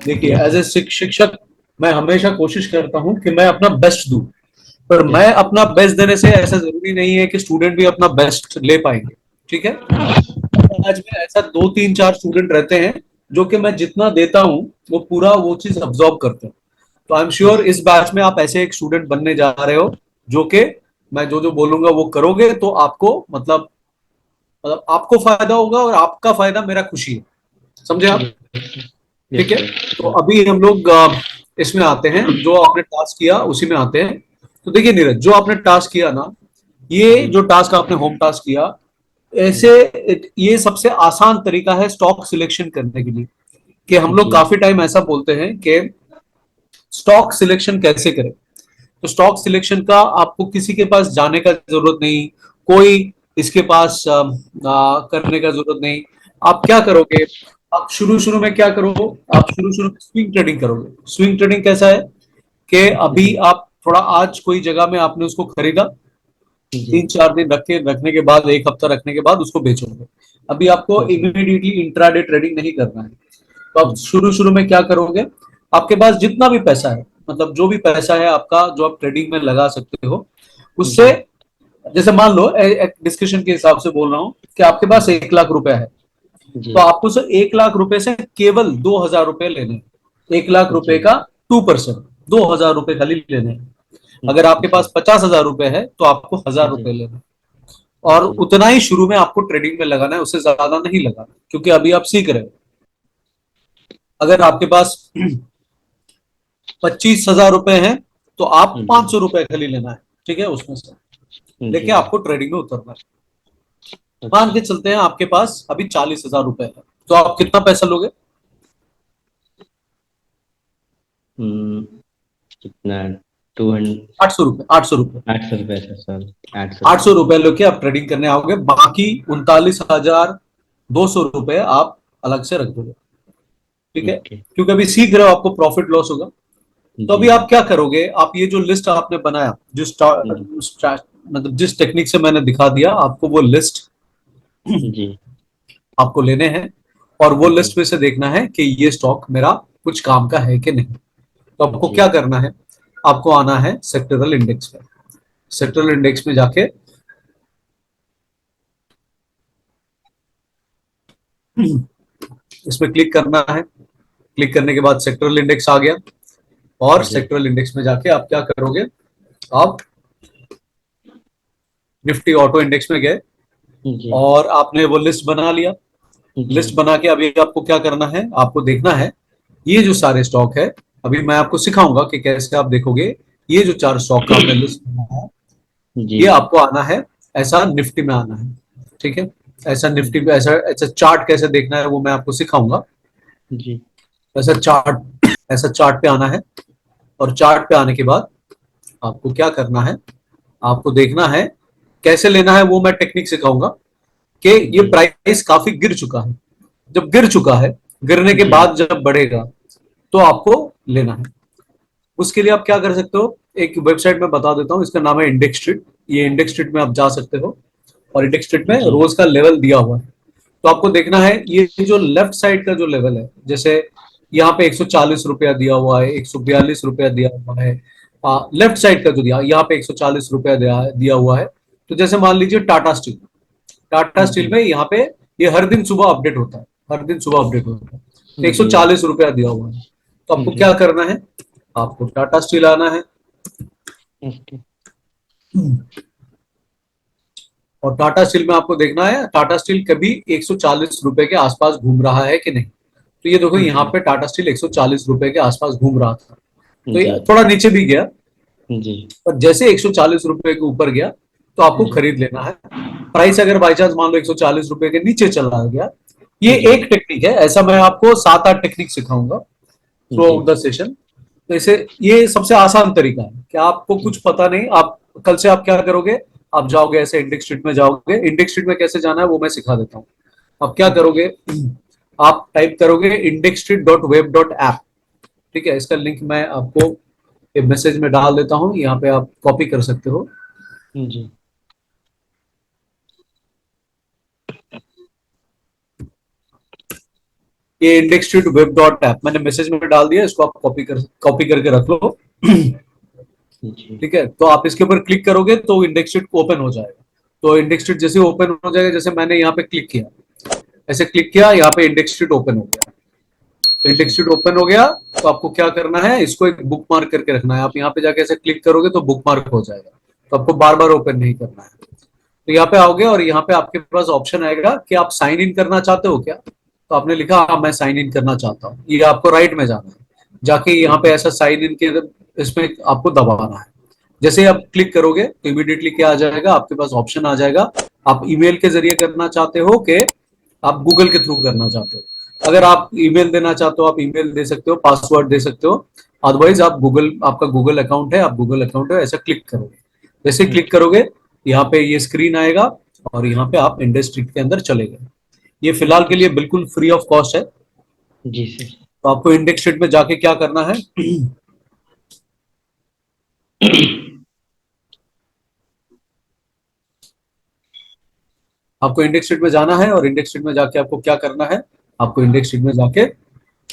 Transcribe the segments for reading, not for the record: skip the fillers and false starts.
देखिए yes as a शिक्षक मैं हमेशा कोशिश करता हूँ कि मैं अपना बेस्ट दूं, पर मैं यस अपना बेस्ट देने से ऐसा जरूरी नहीं है कि स्टूडेंट भी अपना बेस्ट ले पाएंगे। ठीक है, आज में ऐसा दो तीन चार स्टूडेंट रहते हैं जो कि मैं जितना देता हूँ वो पूरा वो चीज अब्सॉर्ब करते हैं। तो आई एम श्योर इस बैच में आप ऐसे एक स्टूडेंट बनने जा रहे हो जो कि मैं जो जो बोलूंगा वो करोगे तो आपको मतलब आपको फायदा होगा और आपका फायदा मेरा खुशी है। समझे आप? ठीक यस है, तो सर। अभी हम लोग इसमें आते हैं, जो आपने टास्क किया उसी में आते हैं। तो देखिए नीरज, जो आपने टास्क किया ना, ये जी जो टास्क आपने होम टास्क किया, ऐसे जी ये सबसे आसान तरीका है स्टॉक सिलेक्शन करने के लिए। कि हम लोग जी काफी टाइम ऐसा बोलते हैं कि स्टॉक सिलेक्शन कैसे करें। तो स्टॉक सिलेक्शन का आपको किसी के पास जाने का जरूरत नहीं, कोई इसके पास करने का जरूरत नहीं। आप क्या करोगे, आप शुरू शुरू में क्या करो, आप शुरू शुरू में स्विंग ट्रेडिंग करोगे। स्विंग ट्रेडिंग कैसा है कि अभी जी आप थोड़ा आज कोई जगह में आपने उसको खरीदा, जी 3 4 दिन रखने के बाद, एक हफ्ता रखने के बाद उसको बेचोगे। अभी आपको जी इमीडिएटली इंट्राडे ट्रेडिंग नहीं करना है। तो आप जी शुरू शुरू में क्या करोगे, आपके पास जितना भी पैसा है, मतलब जो भी पैसा है आपका जो आप ट्रेडिंग में लगा सकते हो उससे, जी जैसे मान लो एक डिस्कशन के हिसाब से बोल रहा हूं कि आपके पास जी 1 लाख रुपए है, तो जी आपको सिर्फ 1 लाख रुपए से केवल 2,000 रुपए लेने हैं। 1 लाख रुपए जी का 2%, 2,000 रुपए खाली लेने हैं। अगर आपके जी पास 50,000 रुपए है तो आपको हजार जी रुपए लेने हैं। और जी उतना ही शुरू में आपको ट्रेडिंग में लगाना है, उससे ज्यादा नहीं लगाना, क्योंकि अभी आप सीख रहे हो। अगर आपके पास 25,000 रुपए हैं तो आप जी 500 रुपए खाली लेना है। ठीक है, उसमें से लेके जी आपको ट्रेडिंग में उतरना है। मान अच्छा। के चलते हैं आपके पास अभी 40,000 रुपए है, तो आप कितना पैसा लोगे? हम्म, कितना? 200? 800 रुपए, 800 रुपए। 800 रुपये सर, 800 रुपये। 800 रुपए लेके आप ट्रेडिंग करने आओगे, बाकी 39,200 रुपए आप अलग से रख दोगे। ठीक है, ओके। क्योंकि अभी सीख रहे हो, आपको प्रॉफिट लॉस होगा। तो जी अभी आप क्या करोगे, आप ये जो लिस्ट आपने बनाया, जी मतलब जिस टेक्निक से मैंने दिखा दिया आपको, वो लिस्ट जी आपको लेने हैं। और वो जी लिस्ट में से देखना है कि ये स्टॉक मेरा कुछ काम का है कि नहीं। तो आपको जी क्या करना है, आपको आना है सेक्टरल इंडेक्स पे। सेक्टरल जी इंडेक्स में जाके इसमें क्लिक करना है। क्लिक करने के बाद सेक्टरल इंडेक्स आ गया, और जी सेक्टरल इंडेक्स में जाके आप क्या करोगे, आप निफ्टी ऑटो इंडेक्स में गए जी और आपने वो लिस्ट बना लिया। जी लिस्ट बना के अभी आपको क्या करना है, आपको देखना है ये जो सारे स्टॉक है। अभी मैं आपको सिखाऊंगा कि कैसे आप देखोगे। ये जो 4 स्टॉक का आपने लिस्ट बनाया है, जी ये आपको आना है, ऐसा निफ्टी में आना है। ठीक है, ऐसा निफ्टी पे ऐसा ऐसा चार्ट कैसे देखना है वो मैं आपको सिखाऊंगा। जी ऐसा चार्ट पे आना है, और चार्ट पे आने के बाद आपको क्या करना है, आपको देखना है कैसे लेना है, वो मैं टेक्निक सिखाऊंगा। कि ये जी प्राइस काफी गिर चुका है, जब गिर चुका है, गिरने के जी बाद जब बढ़ेगा तो आपको लेना है। उसके लिए आप क्या कर सकते हो, एक वेबसाइट में बता देता हूँ, इसका नाम है इंडेक्स स्ट्रीट। ये इंडेक्स स्ट्रीट में आप जा सकते हो, और इंडेक्स स्ट्रीट में जी रोज का लेवल दिया हुआ है। तो आपको देखना है ये जो लेफ्ट साइड का जो लेवल है, जैसे यहाँ पे 140 रुपया दिया हुआ है, 142 रुपया दिया हुआ है। लेफ्ट साइड का जो दिया, यहाँ पे 140 रुपया दिया हुआ है। तो जैसे मान लीजिए टाटा स्टील, टाटा स्टील जी में यहाँ पे ये हर दिन सुबह अपडेट होता है, हर दिन सुबह अपडेट होता है। तो एक सौ जी चालीस रुपया दिया हुआ है। तो आपको जी क्या करना है, आपको टाटा स्टील आना है। ओके। और टाटा स्टील में आपको देखना है टाटा स्टील कभी 140 रुपए के आसपास घूम रहा है कि नहीं। तो ये देखो, यहाँ जी पे टाटा स्टील 140 रुपए के आसपास घूम रहा था, तो जी ये थोड़ा नीचे भी गया। जी और जैसे 140 रुपए के ऊपर गया तो आपको जी खरीद लेना है। प्राइस अगर बाई चांस मान लो 140 रुपए के नीचे चला गया, ये जी एक टेक्निक है, ऐसा मैं आपको 7 8 टेक्निक सिखाऊंगा throughout the session. तो इसे, ये सबसे आसान तरीका है कि आपको कुछ पता नहीं, आप कल से आप क्या करोगे, आप जाओगे ऐसे इंडेक्स स्ट्रीट में जाओगे। इंडेक्स स्ट्रीट में कैसे जाना है वो मैं सिखा देता हूँ। आप क्या करोगे, आप टाइप करोगे indexstreet.web.app। ठीक है, इसका लिंक मैं आपको मैसेज में डाल देता हूँ, यहाँ पे आप कॉपी कर सकते हो। जी ये इंडेक्सड वेब डॉट ऐप मैंने मैसेज में डाल दिया, इसको आप कॉपी करके रख लो। जी ठीक है, तो आप इसके ऊपर क्लिक करोगे तो इंडेक्सड ओपन हो जाएगा। तो इंडेक्सड जैसे ओपन हो जाएगा, जैसे मैंने यहाँ पे क्लिक किया, ऐसे क्लिक किया, यहाँ पे इंडेक्सड ओपन हो गया। तो जी इंडेक्सड ओपन हो गया, तो आपको क्या करना है, इसको एक बुक मार्क करके रखना है। आप यहाँ पे जाके ऐसे क्लिक करोगे तो बुक मार्क हो जाएगा, तो आपको बार बार ओपन नहीं करना है। तो यहाँ पे आओगे और यहाँ पे आपके पास ऑप्शन आएगा कि आप साइन इन करना चाहते हो क्या। तो आपने लिखा हाँ मैं साइन इन करना चाहता हूँ, ये आपको राइट में जाना है। जाके यहाँ पे ऐसा साइन इन के इसमें आपको दबाना है। जैसे ही आप क्लिक करोगे तो इमीडिएटली क्या आ जाएगा, आपके पास ऑप्शन आ जाएगा, आप ईमेल के जरिए करना चाहते हो कि आप गूगल के थ्रू करना चाहते हो। अगर आप ईमेल देना चाहते हो, आप ईमेल दे सकते हो, पासवर्ड दे सकते हो। अदरवाइज आप गूगल, आपका गूगल अकाउंट है, आप गूगल अकाउंट है ऐसा क्लिक करोगे। जैसे क्लिक ओके करोगे, यहाँ पे ये स्क्रीन आएगा और यहाँ पे आप इंडस्ट्री के अंदर चले गए। ये फिलहाल के ओके लिए बिल्कुल फ्री ऑफ कॉस्ट है। जी सर तो आपको इंडेक्स शीट में जाके क्या करना है, आपको इंडेक्स शीट में जाना है और इंडेक्स शीट में जाके आपको क्या करना है, आपको इंडेक्स शीट में जाके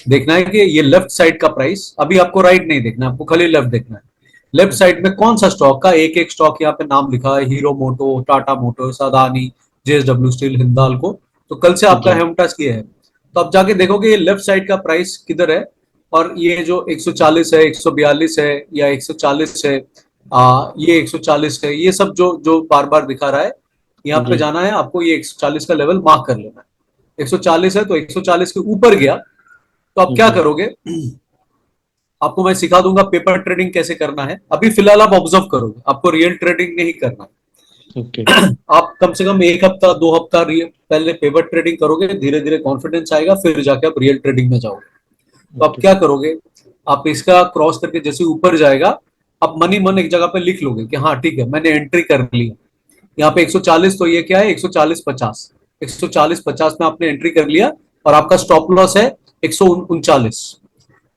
देखना है कि ये लेफ्ट साइड का प्राइस, अभी आपको राइट नहीं देखना, आपको खाली लेफ्ट देखना है। लेफ्ट ओके साइड में कौन सा स्टॉक का एक एक स्टॉक यहाँ पे नाम लिखा है, हीरो मोटो, टाटा मोटर्स, अदानी, जेएसडब्ल्यू स्टील, हिंदाल्को। तो कल से आपका जी हेम टास्क ये है। तो आप जाके देखोगे ये लेफ्ट साइड का प्राइस किधर है, और ये जो 140 है, 142 है या 140 है, ये 140 है, ये सब जो जो बार बार दिखा रहा है, यहाँ पे जी जाना है आपको, ये 140 का लेवल मार्क कर लेना है। 140 है तो 140 के ऊपर गया तो आप क्या जी करोगे, आपको मैं सिखा दूंगा पेपर ट्रेडिंग कैसे करना है। अभी फिलहाल आप ऑब्जर्व करोगे, आपको रियल ट्रेडिंग नहीं करना। ओके आप कम से कम एक हफ्ता 2 हफ्ता पहले पेपर ट्रेडिंग करोगे, धीरे धीरे कॉन्फिडेंस आएगा, फिर जाके आप रियल ट्रेडिंग में जाओगे। तो आप ओके क्या करोगे, आप इसका क्रॉस करके जैसे ऊपर जाएगा, आप मनी मन एक जगह पे लिख लोगे कि हाँ ठीक है मैंने एंट्री कर ली। यहाँ पे 140, तो ये क्या है, 140.50, 140.50 में आपने एंट्री कर लिया और आपका स्टॉप लॉस है 139।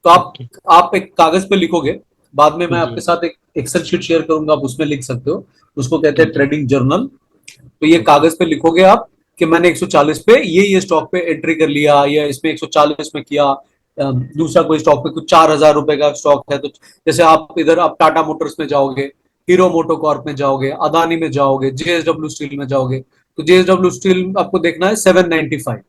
तो ओके आप एक कागज पे लिखोगे, बाद में मैं जी आपके साथ एक एक्सेल शीट शेयर करूंगा, आप उसमें लिख सकते हो, उसको कहते हैं जी ट्रेडिंग जर्नल। तो ये ओके कागज पे लिखोगे आप कि मैंने 140 पे ये स्टॉक पे एंट्री कर लिया, या इसमें 140 में किया। दूसरा कोई स्टॉक पे कुछ 4,000 रुपए का स्टॉक है, तो जैसे आप इधर आप टाटा मोटर्स में जाओगे, हीरो मोटोकॉर्प में जाओगे, अदानी में जाओगे, जेएसडब्ल्यू स्टील में जाओगे। तो जेएसडब्ल्यू स्टील आपको देखना है 795,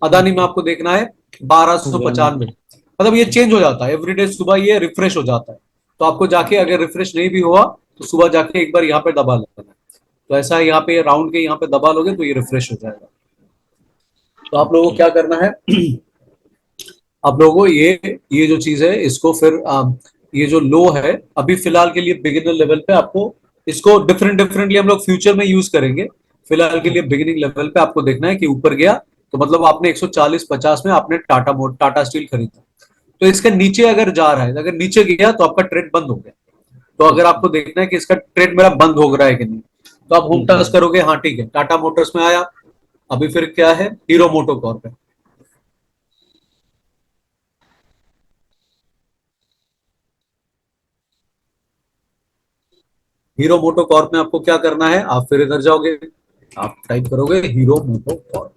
अदानी में ओके आपको देखना है 1295। 1 मतलब ये जी चेंज हो जाता है एवरीडे, सुबह ये रिफ्रेश हो जाता है। तो आपको जाके अगर रिफ्रेश नहीं भी हुआ तो सुबह जाके एक बार यहाँ पे दबा लेना है। तो ऐसा यहाँ पे राउंड के यहाँ पे दबा लोगे तो ये रिफ्रेश हो जाएगा। तो आप लोगों को ओके क्या करना है, आप लोगों को ये जो चीज है इसको फिर ये जो लो है अभी फिलहाल के लिए बिगिनर लेवल पे, आपको इसको डिफरेंट डिफरेंटली हम लोग फ्यूचर में यूज करेंगे। फिलहाल के लिए ओके बिगिनिंग लेवल पे आपको देखना है कि ऊपर गया तो मतलब आपने 140-50 में आपने टाटा स्टील खरीदा। तो इसके नीचे अगर जा रहा है, अगर नीचे गया तो आपका ट्रेड बंद हो गया। तो अगर ओके आपको देखना है कि इसका ट्रेड मेरा बंद हो रहा है कि नहीं, तो आप होम जी टास्क करोगे, हाँ ठीक है टाटा मोटर्स में आया, अभी फिर क्या है, हीरो मोटोकॉर्प है। हीरो मोटोकॉर्प में आपको क्या करना है, आप फिर इधर जाओगे, आप टाइप करोगे हीरो मोटोकॉर्प।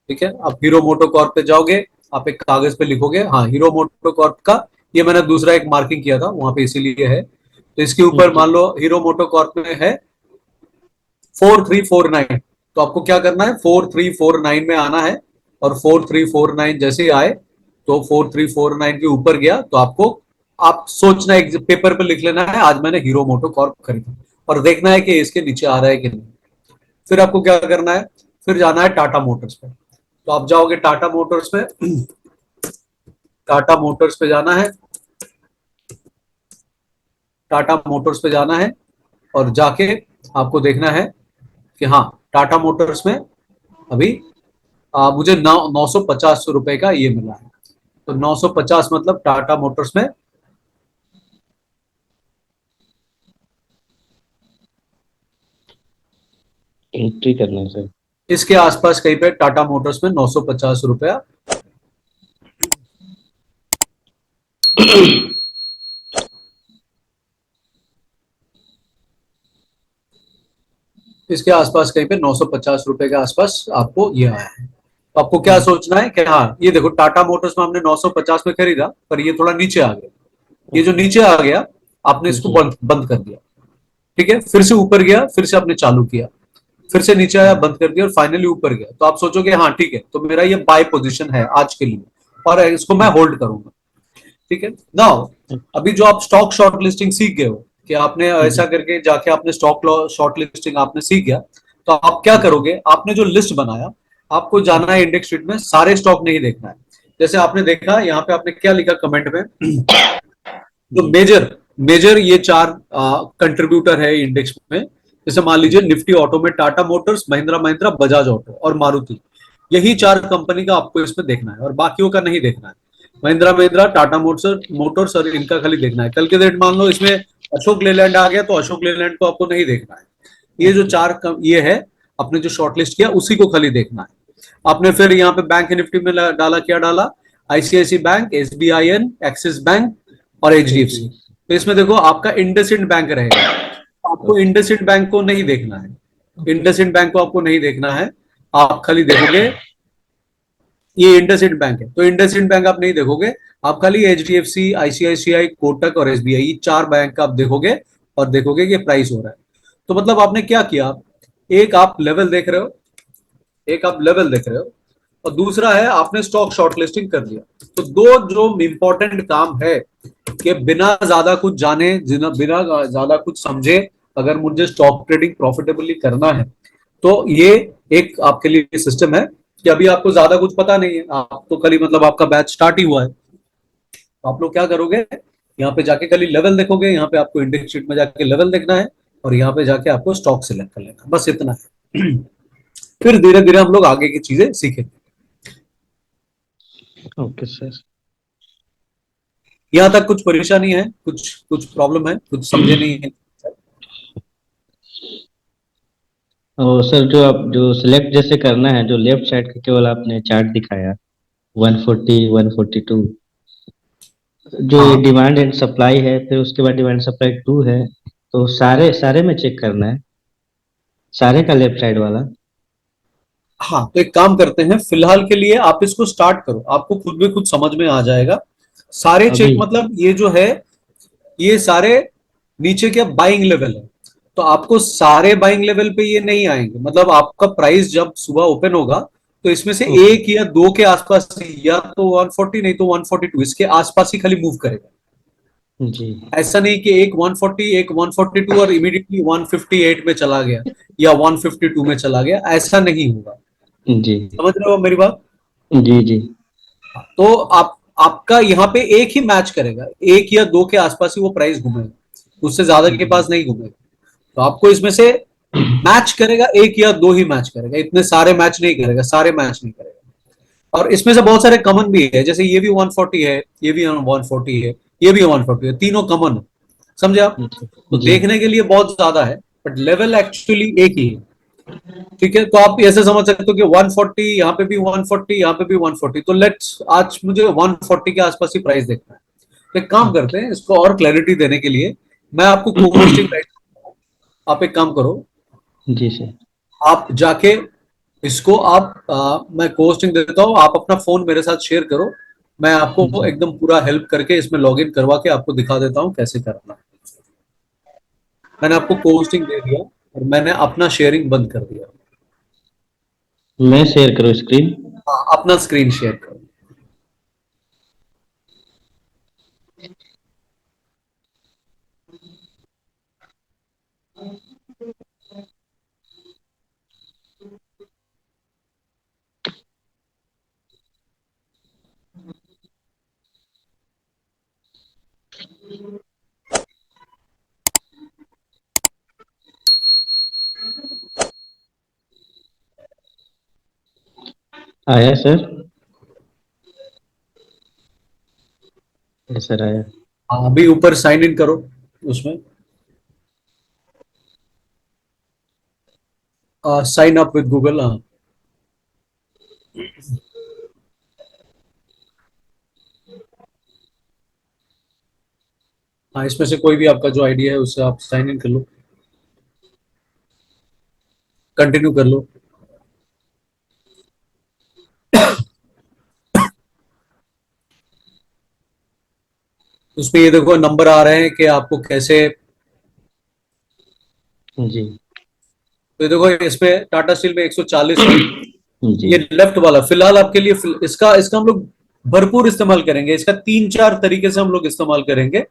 ठीक है, आप हीरो मोटोकॉर्प पे जाओगे, आप एक कागज पे लिखोगे हाँ हीरो मोटोकॉर्प का, ये मैंने दूसरा एक मार्किंग किया था वहां पे इसीलिए है। तो इसके ऊपर ओके मान लो हीरो मोटोकॉर्प में है 4349। तो आपको क्या करना है, 4349 में आना है, और 4349 जैसे ही आए तो 4349 के ऊपर गया तो आपको, आप सोचना एक पेपर पे लिख लेना है आज मैंने हीरो मोटो कॉर्प खरीदा, और देखना है कि इसके नीचे आ रहा है कि नहीं। फिर आपको क्या करना है, फिर जाना है टाटा मोटर्स पे। तो आप जाओगे टाटा मोटर्स पे, टाटा मोटर्स पे जाना है, टाटा मोटर्स पे जाना है, और जाके आपको देखना है कि हाँ टाटा मोटर्स में अभी मुझे 950 रुपए का ये मिला है। तो 950 मतलब टाटा मोटर्स में, एंट्री करना है सर इसके आसपास कहीं पे टाटा मोटर्स में 950 रुपया, इसके आसपास कहीं पे 950 रुपए के आसपास आपको ये आया है। तो आपको क्या सोचना है कि हाँ ये देखो टाटा मोटर्स में हमने 950 में खरीदा पर ये थोड़ा नीचे आ गया, ये जो ओके। नीचे आ गया आपने इसको जी। बंद बंद कर दिया। ठीक है, फिर से ऊपर गया, फिर से आपने चालू किया, फिर से नीचे आया, बंद कर दिया और फाइनली ऊपर गया, तो आप सोचोगे हाँ ठीक है तो मेरा ये बाय पोजीशन है आज के लिए और इसको मैं होल्ड करूंगा। ठीक है नाउ, अभी जो आप स्टॉक शॉर्ट लिस्टिंग सीख गए हो कि आपने ऐसा जी। करके जाके आपने स्टॉक शॉर्ट लिस्टिंग आपने सीख गया, तो आप क्या जी। करोगे, आपने जो लिस्ट बनाया आपको जाना है इंडेक्स शीट में, सारे स्टॉक नहीं देखना है। जैसे आपने देखा यहाँ पे आपने क्या लिखा कमेंट में तो जी। मेजर मेजर ये चार कंट्रीब्यूटर है इंडेक्स में। जैसे मान लीजिए निफ्टी ऑटो में टाटा मोटर्स, महिंद्रा महिंद्रा, बजाज ऑटो और मारुति, यही चार कंपनी का आपको इसमें देखना है और बाकियों का नहीं देखना है। महिंद्रा महिंद्रा, टाटा मोटर्स मोटर्स और इनका खाली देखना है। कल के डेट मान लो इसमें अशोक लेलैंड आ गया तो अशोक लेलैंड को आपको नहीं देखना है। ये जो ओके। ये है, आपने जो शॉर्टलिस्ट किया उसी को खाली देखना है। आपने फिर यहाँ पे बैंक निफ्टी में डाला, क्या डाला, ICIC bank, SBIN, axis bank और एचडीएफसी। जी। तो इसमें देखो आपका इंडसइंड बैंक रहेगा, आपको ओके। इंडसइंड बैंक को नहीं देखना है। इंडसइंड बैंक को आपको नहीं देखना है, आप खाली देखोगे ये इंडसइंड बैंक है तो इंडसइंड बैंक आप नहीं देखोगे, आप खाली एचडीएफसी, आईसीआईसीआई, कोटक और एसबीआई, ये चार बैंक आप देखोगे और देखोगे कि प्राइस हो रहा है। तो मतलब आपने क्या किया, एक आप लेवल देख रहे हो, एक आप लेवल देख रहे हो और दूसरा है आपने स्टॉक शॉर्टलिस्टिंग कर लिया। तो दो जो इंपॉर्टेंट काम है कि बिना ज्यादा कुछ जाने, बिना ज्यादा कुछ समझे अगर मुझे स्टॉक ट्रेडिंग प्रॉफिटेबली करना है तो ये एक आपके लिए सिस्टम है कि अभी आपको ज्यादा कुछ पता नहीं है, आप तो खाली मतलब आपका बैच स्टार्ट ही हुआ है। तो आप लोग क्या करोगे, यहाँ पे जाके खाली लेवल देखोगे, यहाँ पे आपको इंडेक्स शीट में जाके लेवल देखना है और यहाँ पे जाके आपको स्टॉक सिलेक्ट कर लेना है, बस इतना है। फिर धीरे धीरे हम लोग आगे की चीजें सीखेंगे। Okay sir. यहाँ तक कुछ परेशानी है, कुछ कुछ प्रॉब्लम है, कुछ समझे नहीं है? और सर जो आप जो सिलेक्ट जैसे करना है, जो लेफ्ट साइड का केवल आपने चार्ट दिखाया 140 142, जो ये हाँ डिमांड एंड सप्लाई है, फिर उसके बाद डिमांड सप्लाई टू है, तो सारे सारे में चेक करना है, सारे का लेफ्ट साइड वाला। हाँ, तो एक काम करते हैं, फिलहाल के लिए आप इसको स्टार्ट करो, आपको खुद भी खुद समझ में आ जाएगा। सारे अभी। चेक मतलब ये जो है ये सारे नीचे के बाइंग लेवल है, तो आपको सारे बाइंग लेवल पे ये नहीं आएंगे, मतलब आपका प्राइस जब सुबह ओपन होगा तो इसमें से ओके। एक या दो के आसपास, या तो 140 नहीं तो 142 इसके आसपास ही खाली मूव करेगा। जी। ऐसा नहीं कि एक 140 एक 142 और इमीडिएटली 158 में चला गया या 152 में चला गया, ऐसा नहीं होगा। जी। समझ रहे हो मेरी बात? जी। जी। तो आप आपका यहाँ पे एक ही मैच करेगा, एक या दो के आसपास ही वो प्राइस घूमेगा, उससे ज्यादा के जी। पास नहीं घूमेगा। तो आपको इसमें से मैच करेगा, एक या दो ही मैच करेगा, इतने सारे मैच नहीं करेगा, सारे मैच नहीं करेगा। और इसमें से बहुत सारे कॉमन भी है, जैसे ये भी 140 है, ये भी 140 है, ये भी 140 है, तीनों कॉमन है। समझे आप? जी। तो जी। देखने के लिए बहुत ज्यादा है बट लेवल एक्चुअली एक ही है। ठीक है, तो आप ऐसे समझ सकते हो कि 140 यहाँ पे भी 140, यहाँ पे भी 140, तो लेट्स आज मुझे 140 के आसपास ही प्राइस देखना है। तो एक काम करते हैं, इसको और क्लैरिटी देने के लिए मैं आपको को होस्टिंग, आप एक काम करो, जी सर। आप जाके इसको मैं कोस्टिंग देता हूँ, आप अपना फोन मेरे साथ शेयर करो, मैं आपको जी। एकदम पूरा हेल्प करके इसमें लॉगिन करवा के आपको दिखा देता हूँ कैसे करना है। मैंने आपको कोस्टिंग दे दिया और मैंने अपना शेयरिंग बंद कर दिया। मैं शेयर करूँ स्क्रीन? हाँ, अपना स्क्रीन शेयर करो। आया सर? सर आया। हाँ, अभी ऊपर साइन इन करो उसमें, साइन अप विद गूगल। हाँ, हाँ, इसमें से कोई भी आपका जो आईडिया है उससे आप साइन इन कर लो, कंटिन्यू कर लो। उसमें ये देखो नंबर आ रहे हैं कि आपको कैसे, जी तो ये देखो इसमें टाटा स्टील में 140 है। जी ये लेफ्ट वाला फिलहाल आपके लिए इसका इसका हम लोग भरपूर इस्तेमाल करेंगे, इसका 3-4 तरीके से हम लोग इस्तेमाल करेंगे,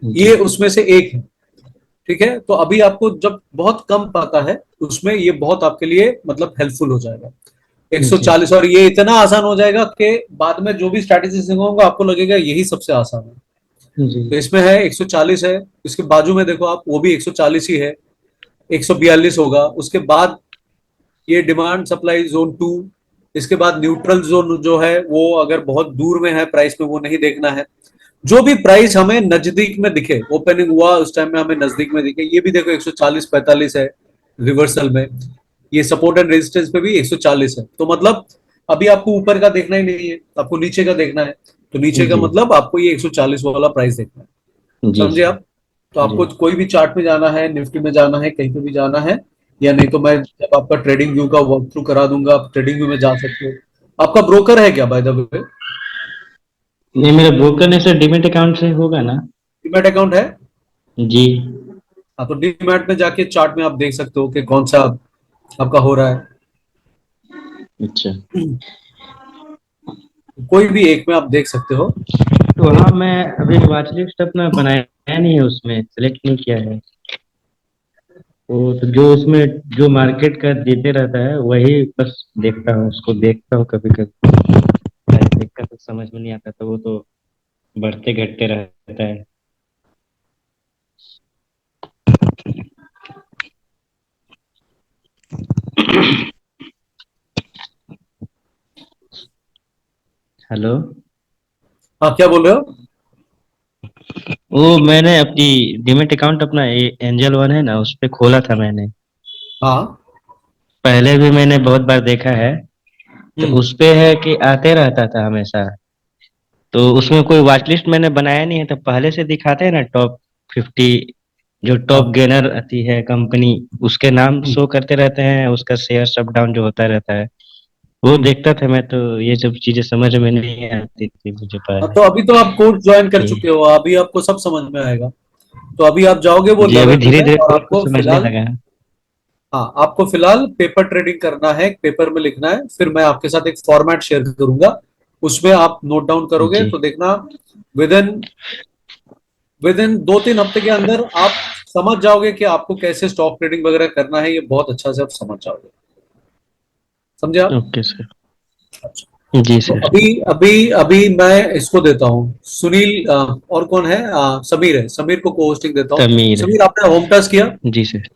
जी ये उसमें से एक है। ठीक है, तो अभी आपको जब बहुत कम पता है उसमें ये बहुत आपके लिए मतलब हेल्पफुल हो जाएगा जी 140, और ये इतना आसान हो जाएगा कि बाद में जो भी स्ट्रैटेजी सीखोगे आपको लगेगा यही सबसे आसान है। जी तो इसमें है 140 है, इसके बाजू में देखो आप वो भी 140 ही है, 142 होगा। उसके बाद ये डिमांड सप्लाई जोन 2, इसके बाद न्यूट्रल जोन जो है वो अगर बहुत दूर में है प्राइस में वो नहीं देखना है, जो भी प्राइस हमें नजदीक में दिखे, ओपनिंग हुआ उस टाइम में हमें नजदीक में दिखे, ये भी देखो 140-45 है रिवर्सल में, ये सपोर्ट एंड रेजिस्टेंस पे भी 140 है। तो मतलब अभी आपको ऊपर का देखना ही नहीं है, आपको नीचे का देखना है, तो नीचे का जी मतलब आपको ये 140 वाला प्राइस देखना है। जी समझे सर। आप? तो जी आपको कोई भी चार्ट में जाना है, निफ्टी में जाना है, कहीं पे भी जाना है, या नहीं तो मैं जब आपका ट्रेडिंग व्यू का वॉक थ्रू करा दूंगा, आप ट्रेडिंग व्यू में जा सकते हो। आपका ब्रोकर है क्या बाय द वे? नहीं, मेरा ब्रोकर ने सर डीमेट अकाउंट से होगा ना? डीमैट अकाउंट है? जी। हाँ, तो डीमैट में जाके चार्ट में आप देख सकते हो कि कौन सा आपका हो रहा है। अच्छा। कोई भी एक में आप देख सकते हो। तो हाँ, मैं अभी वॉच लिस्ट अपना बनाया नहीं है, उसमें सेलेक्ट नहीं किया है। तो जो उसमें जो मार्केट का देते रहता है वही बस देखता हूँ, उसको देखता हूँ कभी कभी। देखकर तो समझ में नहीं आता, तो वो तो बढ़ते घटते रहता है। हेलो। हाँ, क्या बोल रहे हो? वो मैंने अपनी डीमेट अकाउंट अपना एंजल वन है ना, उस पे खोला था मैंने। हाँ। पहले भी मैंने बहुत बार देखा है। तो हम्म। उस पे है कि आते रहता था हमेशा। तो उसमें कोई वॉच लिस्ट मैंने बनाया नहीं है, तो पहले से दिखाते हैं ना टॉप 50, जो टॉप हाँ। गेनर आती है कंपनी, उसके नाम हम्म। शो करते रहते हैं, उसका शेयर अप डाउन जो होता रहता है वो हम्म। देखता था मैं। तो ये सब चीजें समझ में नहीं आती थी मुझे हाँ, पहले। तो अभी तो आप कोर्स ज्वाइन कर ये चुके हो, अभी आपको सब समझ में आएगा। तो अभी आप जाओगे वो जी, अभी लेवल धीरे में, धीरे और कोर्स को आपको समझने फिलहाल, लगा है। हाँ आपको फिलहाल पेपर ट्रेडिंग करना है, पेपर में लिखना है, फिर मैं आपके साथ एक फॉर्मेट शेयर करूंगा, उसमें आप नोट डाउन करोगे जी। तो देखना विद इन विद इन 2-3 हफ्ते के अंदर आप समझ जाओगे कि आपको कैसे स्टॉक ट्रेडिंग वगैरह करना है, ये बहुत अच्छा से आप समझ जाओगे। समझे आप? Okay sir. अच्छा। जी तो सर। अभी अभी अभी मैं इसको देता हूँ सुनील, और कौन है, समीर है, समीर को को होस्टिंग देता हूँ। समीर। समीर, आपने होम टच किया? जी सर।